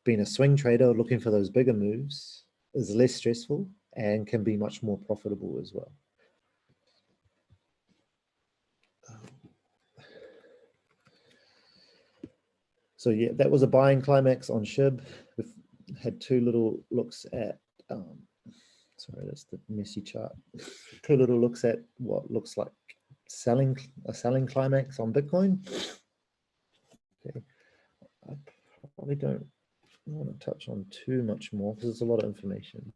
being a swing trader looking for those bigger moves is less stressful and can be much more profitable as well. So yeah, that was a buying climax on SHIB. We've had two little looks at, sorry, that's the messy chart. Two little looks at what looks like a selling climax on Bitcoin. Okay, I probably don't want to touch on too much more because there's a lot of information.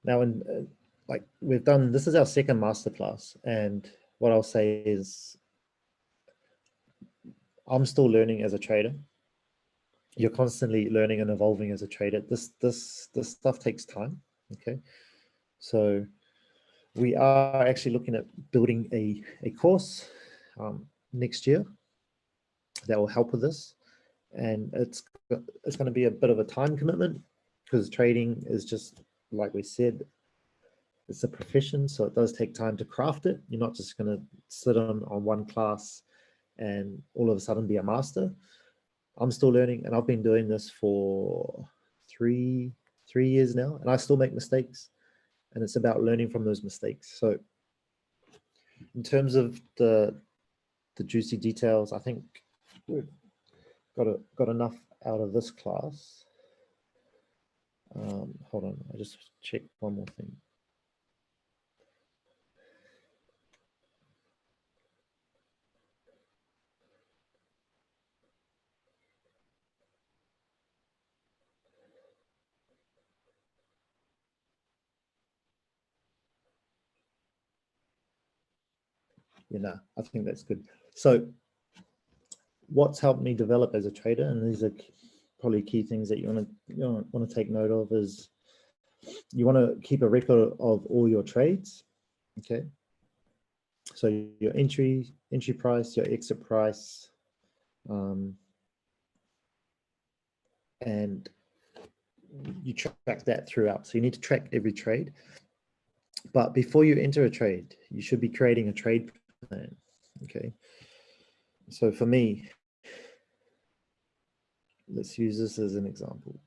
Now, like we've done, this is our second masterclass, and what I'll say is I'm still learning as a trader. You're constantly learning and evolving as a trader. This stuff takes time. Okay, so we are actually looking at building a course next year that will help with this, and it's going to be a bit of a time commitment because trading is just like we said, it's a profession, so it does take time to craft it. You're not just going to sit on one class and all of a sudden be a master. I'm still learning, and I've been doing this for three years now, and I still make mistakes, and it's about learning from those mistakes. So in terms of the juicy details, I think we've got enough out of this class. Hold on, I just check one more thing. You know, I think that's good. So what's helped me develop as a trader, and these are probably key things that you want to take note of, is you want to keep a record of all your trades. Okay, so your entry price, your exit price, and you track that throughout. So you need to track every trade. But before you enter a trade, you should be creating a trade plan. Okay, so for me, let's use this as an example.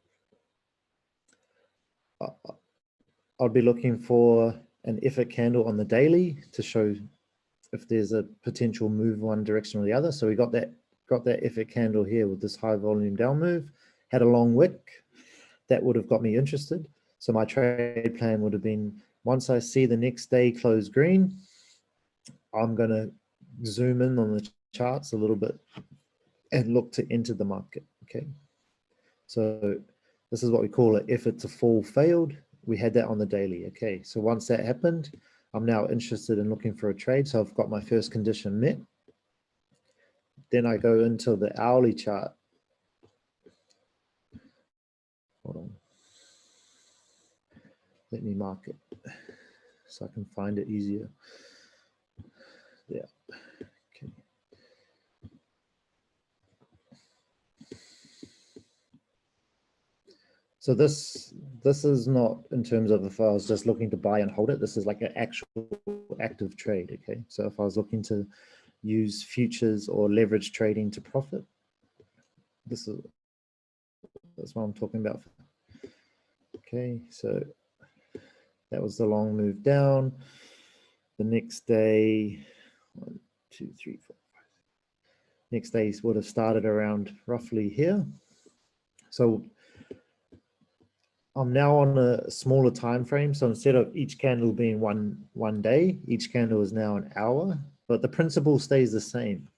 I'll be looking for an effort candle on the daily to show if there's a potential move one direction or the other. So we got that effort candle here with this high volume down move, had a long wick. That would have got me interested. So my trade plan would have been, once I see the next day close green, I'm going to zoom in on the charts a little bit and look to enter the market. Okay, so this is what we call an effort to fall failed. We had that on the daily. Okay, so once that happened, I'm now interested in looking for a trade. So I've got my first condition met. Then I go into the hourly chart. Hold on. Let me mark it so I can find it easier. Yeah. Okay. So this is not in terms of if I was just looking to buy and hold it. This is like an actual active trade. Okay. So if I was looking to use futures or leverage trading to profit, that's what I'm talking about. Okay. So that was the long move down. The next day, 1, 2, 3, 4, 5. Next day would have started around roughly here. So I'm now on a smaller time frame. So instead of each candle being one day, each candle is now an hour, but the principle stays the same.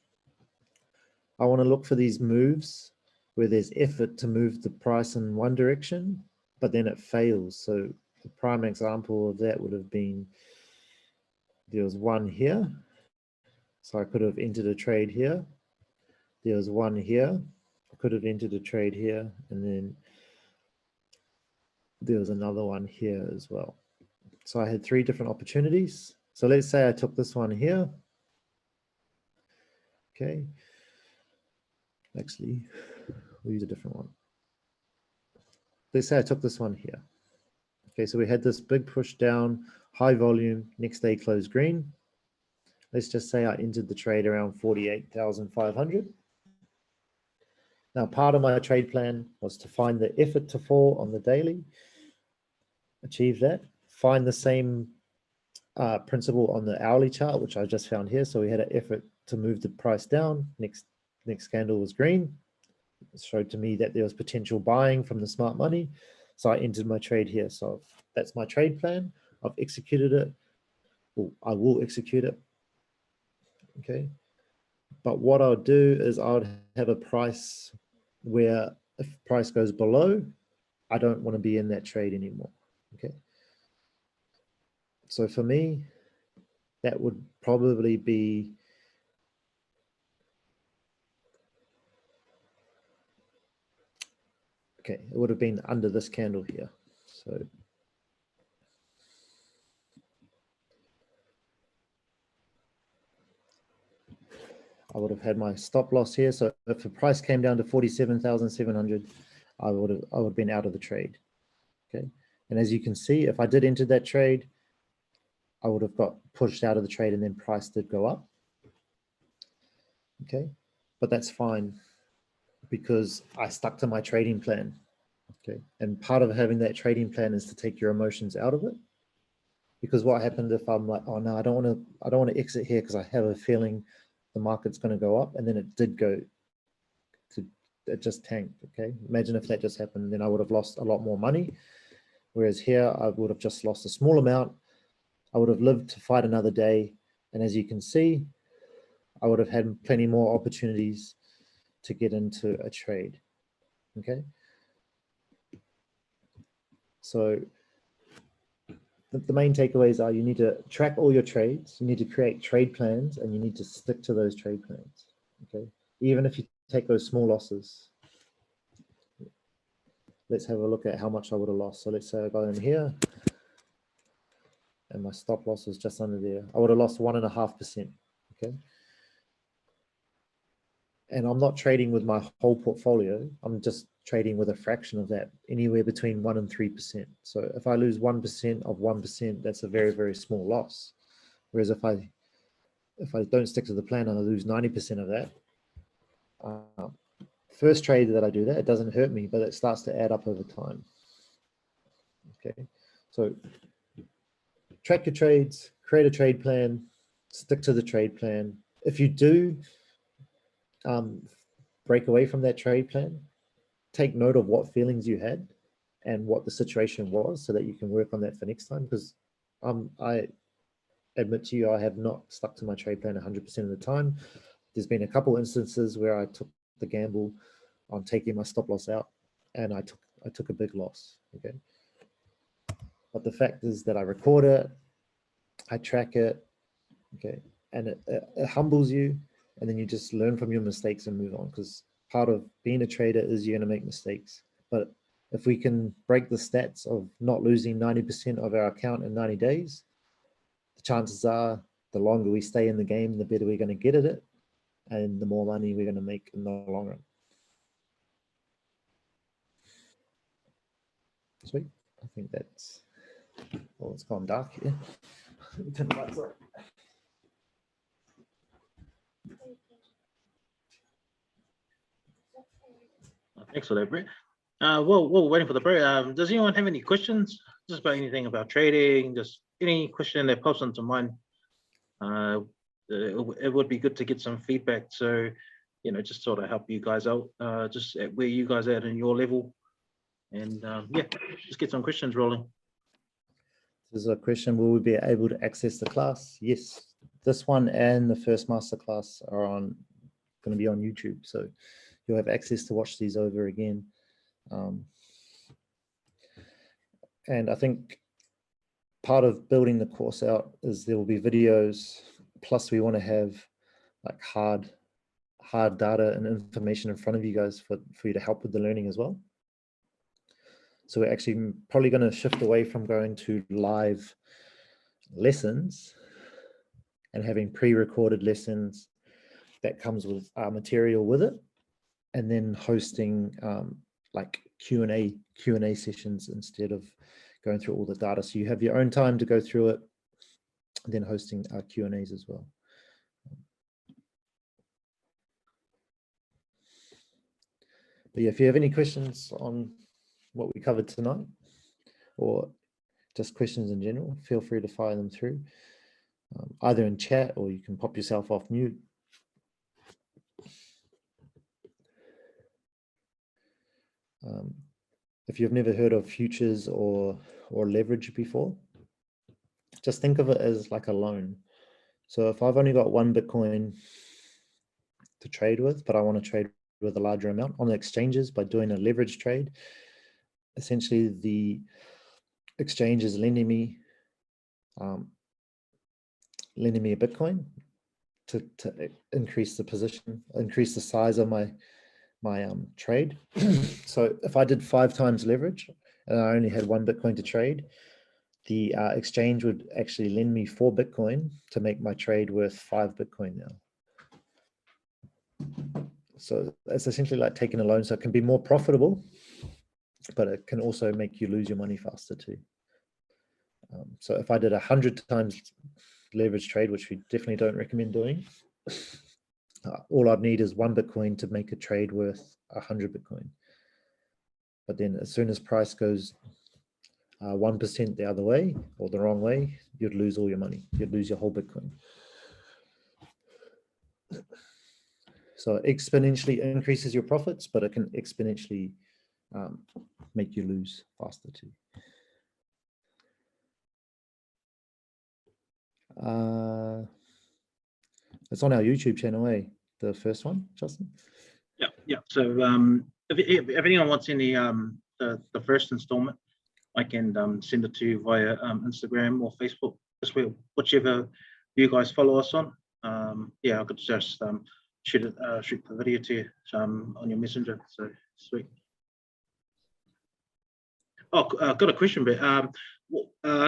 I want to look for these moves where there's effort to move the price in one direction, but then it fails. So the prime example of that would have been, there was one here. So I could have entered a trade here. There was one here. I could have entered a trade here, and then there was another one here as well. So I had 3 different opportunities. So let's say I took this one here. Okay. Actually, we'll use a different one. Let's say I took this one here. Okay, so we had this big push down, high volume, next day closed green. Let's just say I entered the trade around 48,500. Now, part of my trade plan was to find the effort to fall on the daily, achieve that, find the same principle on the hourly chart, which I just found here. So we had an effort to move the price down. Next candle was green. It showed to me that there was potential buying from the smart money. So I entered my trade here. So that's my trade plan. I've executed it. Well, I will execute it. Okay. But what I'll do is I'll have a price where if price goes below, I don't want to be in that trade anymore. Okay. So for me, that would probably be okay, it would have been under this candle here. So I would have had my stop loss here. So if the price came down to 47,700, I would have been out of the trade. Okay. And as you can see, if I did enter that trade, I would have got pushed out of the trade and then price did go up. Okay. But that's fine because I stuck to my trading plan. Okay. And part of having that trading plan is to take your emotions out of it. Because what happened if I'm like, oh no, I don't want to exit here because I have a feeling the market's going to go up, and then it did go to, it just tanked. Okay. Imagine if that just happened, then I would have lost a lot more money. Whereas here, I would have just lost a small amount. I would have lived to fight another day. And as you can see, I would have had plenty more opportunities to get into a trade. Okay. So the main takeaways are you need to track all your trades, you need to create trade plans, and you need to stick to those trade plans. Okay. Even if you take those small losses. Let's have a look at how much I would have lost. So let's say I go in here and my stop loss was just under there. I would have lost 1.5%. Okay. And I'm not trading with my whole portfolio. I'm just trading with a fraction of that, anywhere between 1% and 3%. So if I lose 1% of 1%, that's a very, very small loss. Whereas if I don't stick to the plan and I lose 90% of that, first trade that I do that, it doesn't hurt me, but it starts to add up over time. Okay, so track your trades, create a trade plan, stick to the trade plan. If you do break away from that trade plan, take note of what feelings you had and what the situation was so that you can work on that for next time. Because I admit to you, I have not stuck to my trade plan 100% of the time. there's been a couple instances where I took the gamble on taking my stop loss out, and I took a big loss. Okay, but the fact is that I record it, I track it, okay, and it humbles you, and then you just learn from your mistakes and move on, because part of being a trader is you're going to make mistakes. But if we can break the stats of not losing 90% of our account in 90 days, the chances are the longer we stay in the game, the better we're going to get at it, and the more money we're going to make in the long run. Sweet. I think that's, oh, it's gone dark here. Let me turn the lights on. Thanks for that, Brett. Well, we're waiting for the break. Does anyone have any questions just about anything about trading? Just any question that pops into mind? It would be good to get some feedback. So, just sort of help you guys out, just at where you guys are at in your level. And yeah, just get some questions rolling. There's a question, will we be able to access the class? Yes, this one and the first masterclass are going to be on YouTube. So you'll have access to watch these over again. And I think part of building the course out is there will be videos, plus we want to have like hard data and information in front of you guys for you to help with the learning as well. So we're actually probably going to shift away from going to live lessons and having pre-recorded lessons that comes with material with it, and then hosting like Q&A sessions instead of going through all the data. So you have your own time to go through it, and then hosting Q&As as well. But yeah, if you have any questions on what we covered tonight, or just questions in general, feel free to fire them through, either in chat, or you can pop yourself off mute. If you've never heard of futures or leverage before, just think of it as like a loan. So if I've only got 1 Bitcoin to trade with, but I want to trade with a larger amount on the exchanges by doing a leverage trade, essentially the exchange is lending me a Bitcoin to increase the position, increase the size of my trade. So if I did 5 times leverage and I only had 1 Bitcoin to trade, the exchange would actually lend me 4 Bitcoin to make my trade worth 5 Bitcoin now. So it's essentially like taking a loan. So it can be more profitable, but it can also make you lose your money faster too. So if I did 100 times leverage trade, which we definitely don't recommend doing, all I'd need is 1 Bitcoin to make a trade worth 100 Bitcoin. But then as soon as price goes 1% the other way or the wrong way, you'd lose all your money. You'd lose your whole Bitcoin. So it exponentially increases your profits, but it can exponentially make you lose faster too. It's on our YouTube channel, the first one, Justin? Yeah. So if anyone wants any the first installment, I can send it to you via Instagram or Facebook, just whichever you guys follow us on. Yeah, I could just shoot the video to you on your messenger. So sweet. Oh, got a question, but I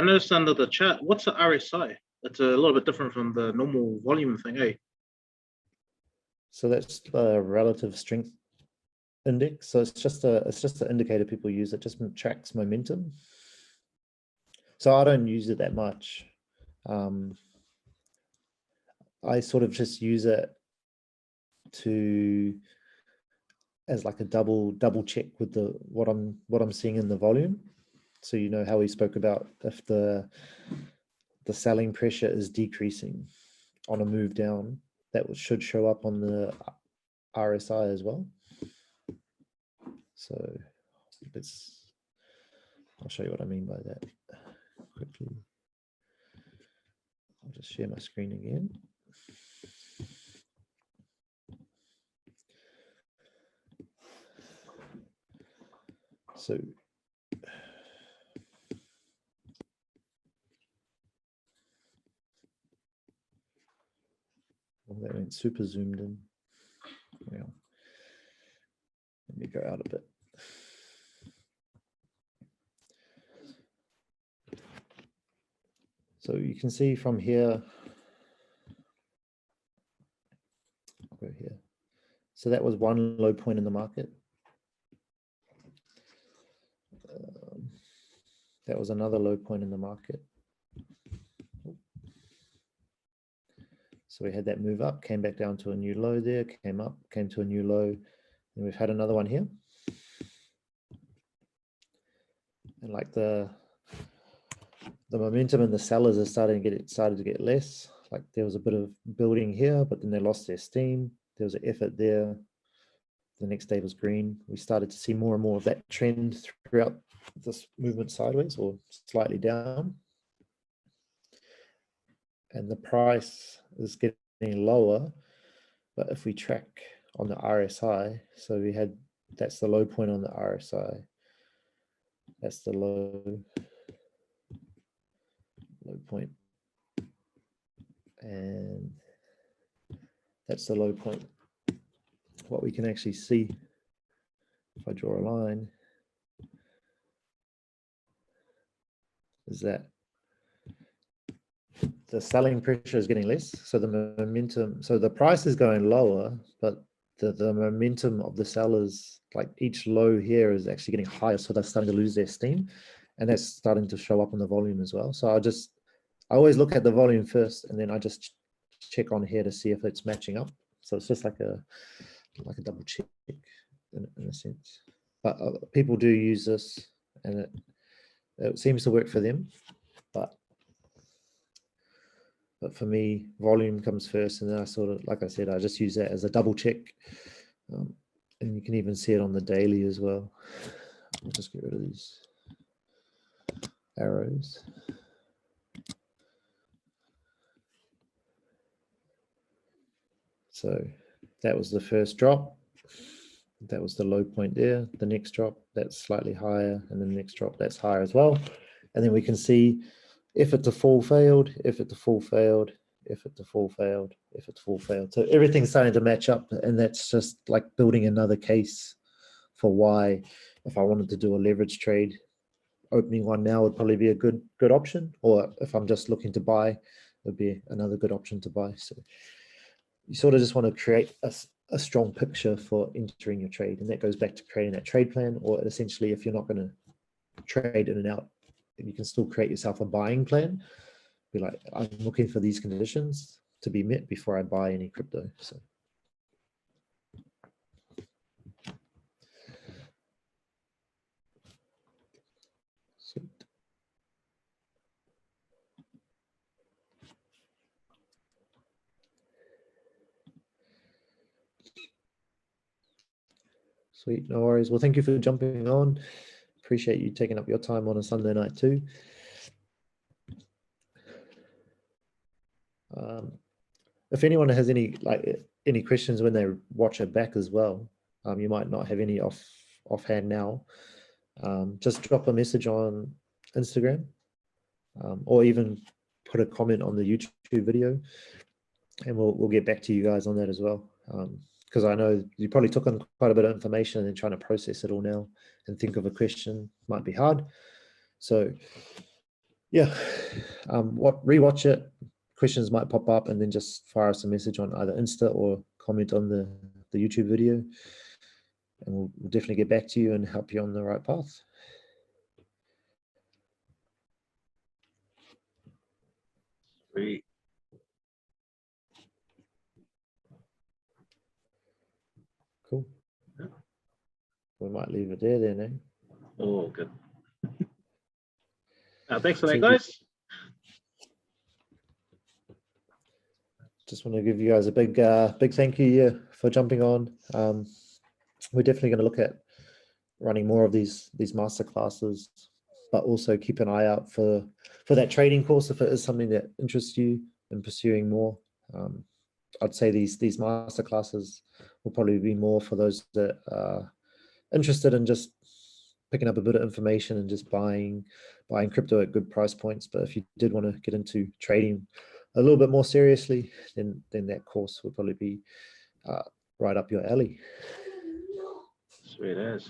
noticed under the chat, what's the RSI? It's a little bit different from the normal volume thing, eh? So that's a relative strength index. So it's just an indicator people use. It just tracks momentum. So I don't use it that much. I sort of just use it as like a double check with what I'm seeing in the volume. So you know how we spoke about if the selling pressure is decreasing on a move down, that should show up on the RSI as well. So I'll show you what I mean by that quickly. I'll just share my screen again. So well, that went super zoomed in. Well, let me go out a bit. So you can see from here, I'll go here. So that was one low point in the market. That was another low point in the market. So we had that move up, came back down to a new low there, came up, came to a new low, and we've had another one here. And like the momentum in the sellers is started to get less. Like there was a bit of building here, but then they lost their steam. There was an effort there. The next day was green. We started to see more and more of that trend throughout this movement sideways or slightly down. And the price is getting lower, but if we track on the RSI, so we had, that's the low point on the RSI. That's the low point. And that's the low point. What we can actually see, if I draw a line, is that the selling pressure is getting less. So the momentum, so the price is going lower, but the momentum of the sellers, like each low here is actually getting higher. So they're starting to lose their steam, and that's starting to show up on the volume as well. So I always look at the volume first, and then I just check on here to see if it's matching up. So it's just like a double check in a sense. But people do use this, and it seems to work for them. But for me, volume comes first, and then I sort of, like I said, I just use that as a double check. And you can even see it on the daily as well. I'll just get rid of these arrows. So that was the first drop. That was the low point there. The next drop, that's slightly higher, and then the next drop, that's higher as well. And then we can see if it to fall failed, if it to fall failed, if it to fall failed, if it to fall failed. So everything's starting to match up, and that's just like building another case for why, if I wanted to do a leverage trade, opening one now would probably be a good option. Or if I'm just looking to buy, it would be another good option to buy. So you sort of just want to create a strong picture for entering your trade, and that goes back to creating that trade plan. Or essentially, if you're not going to trade in and out, you can still create yourself a buying plan. Be like, I'm looking for these conditions to be met before I buy any crypto. So sweet. Sweet, no worries. Well, thank you for jumping on. Appreciate you taking up your time on a Sunday night too. If anyone has any questions when they watch it back as well, you might not have any offhand now. Just drop a message on Instagram, or even put a comment on the YouTube video, and we'll get back to you guys on that as well. Because I know you probably took on quite a bit of information, and then trying to process it all now and think of a question might be hard. So yeah, rewatch it. Questions might pop up, and then just fire us a message on either Insta or comment on the YouTube video, and we'll definitely get back to you and help you on the right path. Sweet. Cool. We might leave it there then, eh? Oh, good. Thanks for that, guys. Just want to give you guys a big thank you for jumping on. We're definitely going to look at running more of these masterclasses, but also keep an eye out for that trading course if it is something that interests you in pursuing more. I'd say these masterclasses will probably be more for those that are interested in just picking up a bit of information and just buying crypto at good price points. But if you did want to get into trading a little bit more seriously, then that course would probably be right up your alley. Sweet as.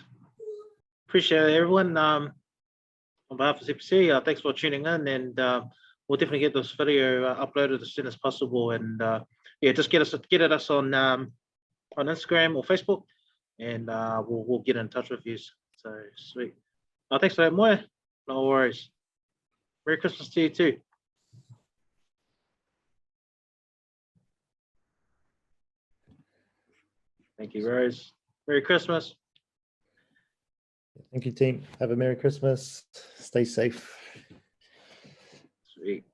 Appreciate it, everyone. On behalf of CPC, thanks for tuning in, and we'll definitely get this video uploaded as soon as possible. And yeah, just get at us on Instagram or Facebook, and we'll get in touch with you. So sweet. Thanks for that, Moya. No worries. Merry Christmas to you too. Thank you, Rose. Merry Christmas. Thank you, team. Have a Merry Christmas. Stay safe. Sweet.